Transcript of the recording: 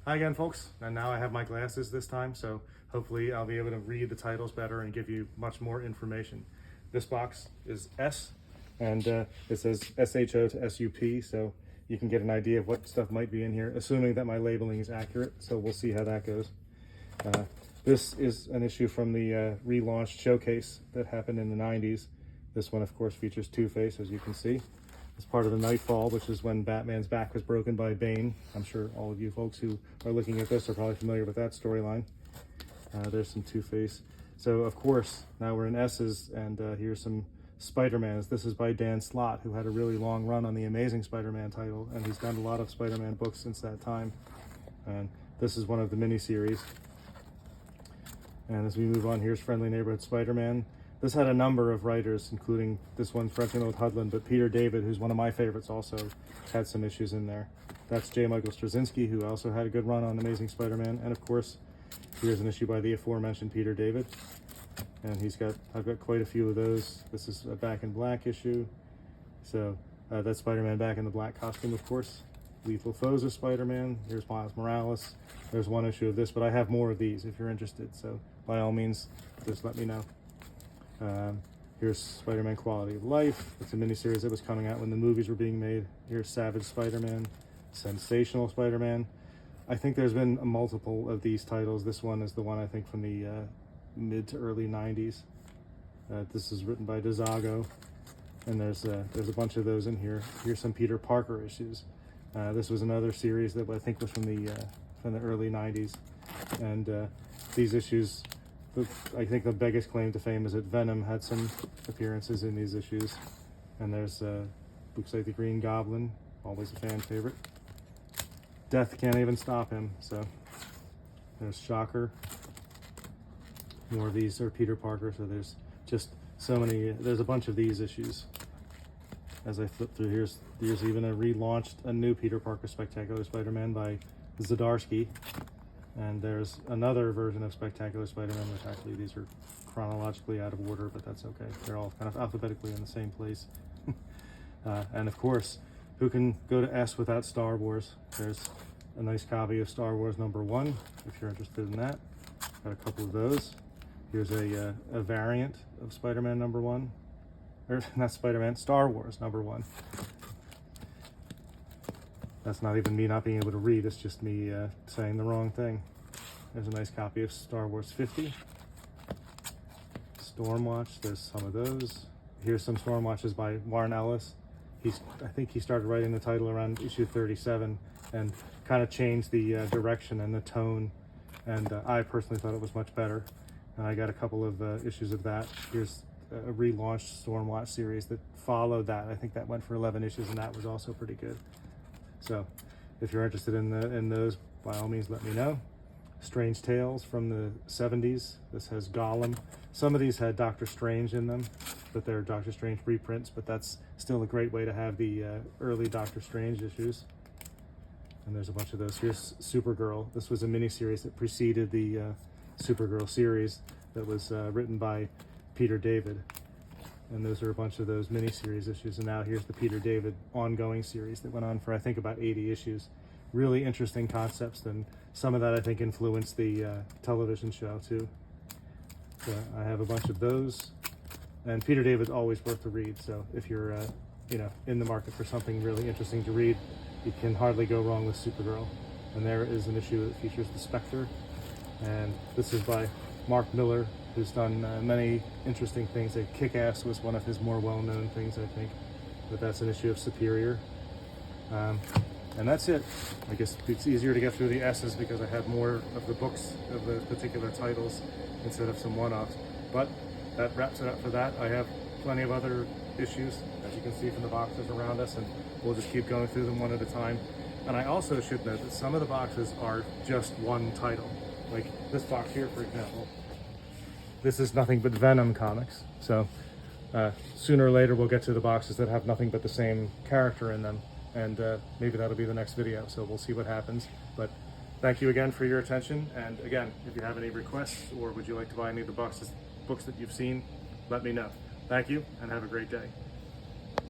Hi again, folks. And now I have my glasses this time, so hopefully I'll be able to read the titles better and give you much more information. This box is S, and it says SHO to SUP, so you can get an idea of what stuff might be in here, assuming that my labeling is accurate, so we'll see how that goes. This is an issue from the relaunched showcase that happened in the 90s. This one, of course, features Two-Face, as you can see. It's part of the Nightfall, which is when Batman's back was broken by Bane. I'm sure all of you folks who are looking at this are probably familiar with that storyline. There's some Two-Face. So, of course, now we're in S's, and here's some Spider-Mans. This is by Dan Slott, who had a really long run on the Amazing Spider-Man title, and he's done a lot of Spider-Man books since that time. And this is one of the miniseries. And as we move on, here's Friendly Neighborhood Spider-Man. This had a number of writers, including this one's Reginald Hudlin, but Peter David, who's one of my favorites, also had some issues in there. That's J. Michael Straczynski, who also had a good run on Amazing Spider-Man. And of course, here's an issue by the aforementioned Peter David. And I've got quite a few of those. This is a Back in Black issue. So that's Spider-Man back in the black costume, of course. Lethal Foes of Spider-Man. Here's Miles Morales. There's one issue of this, but I have more of these if you're interested. So by all means, just let me know. Here's Spider-Man Quality of Life. It's a miniseries that was coming out when the movies were being made. Here's Savage Spider-Man, Sensational Spider-Man. I think there's been a multiple of these titles. This one is the one I think from the mid to early 90s. This is written by DeZago, and there's a bunch of those in here. Here's some Peter Parker issues. This was another series that I think was from the early 90s, and these issues. I think the biggest claim to fame is that Venom had some appearances in these issues. And there's, looks like the Green Goblin, always a fan favorite. Death can't even stop him, so. There's Shocker. More of these are Peter Parker, so there's just so many, there's a bunch of these issues. As I flip through, there's even a new Peter Parker Spectacular Spider-Man by Zdarsky. And there's another version of Spectacular Spider-Man, which actually these are chronologically out of order, but that's okay. They're all kind of alphabetically in the same place. And of course, who can go to S without Star Wars? There's a nice copy of Star Wars #1, if you're interested in that. Got a couple of those. Here's a variant of Spider-Man #1. Or not Spider-Man, Star Wars #1. That's not even me not being able to read, it's just me saying the wrong thing. There's a nice copy of Star Wars 50. Stormwatch, there's some of those. Here's some Stormwatches by Warren Ellis. I think he started writing the title around issue 37 and kind of changed the direction and the tone. And I personally thought it was much better. And I got a couple of issues of that. Here's a relaunched Stormwatch series that followed that. I think that went for 11 issues, and that was also pretty good. So if you're interested in those, by all means, let me know. Strange Tales from the 70s. This has Gollum. Some of these had Doctor Strange in them, but they're Doctor Strange reprints, but that's still a great way to have the early Doctor Strange issues. And there's a bunch of those. Here's Supergirl. This was a miniseries that preceded the Supergirl series that was written by Peter David. And those are a bunch of those miniseries issues. And now here's the Peter David ongoing series that went on for, I think, about 80 issues. Really interesting concepts, and some of that, I think, influenced the television show, too. So I have a bunch of those. And Peter David's always worth a read. So if you're, in the market for something really interesting to read, you can hardly go wrong with Supergirl. And there is an issue that features the Spectre. And this is by Mark Miller, who's done many interesting things. Kick-Ass was one of his more well-known things, I think, but that's an issue of Superior. And that's it. I guess it's easier to get through the S's because I have more of the books of the particular titles instead of some one-offs. But that wraps it up for that. I have plenty of other issues, as you can see from the boxes around us, and we'll just keep going through them one at a time. And I also should note that some of the boxes are just one title. Like this box here, for example. This is nothing but Venom comics, so sooner or later we'll get to the boxes that have nothing but the same character in them, and maybe that'll be the next video, so we'll see what happens. But thank you again for your attention, and again, if you have any requests or would you like to buy any of the books that you've seen, let me know. Thank you, and have a great day.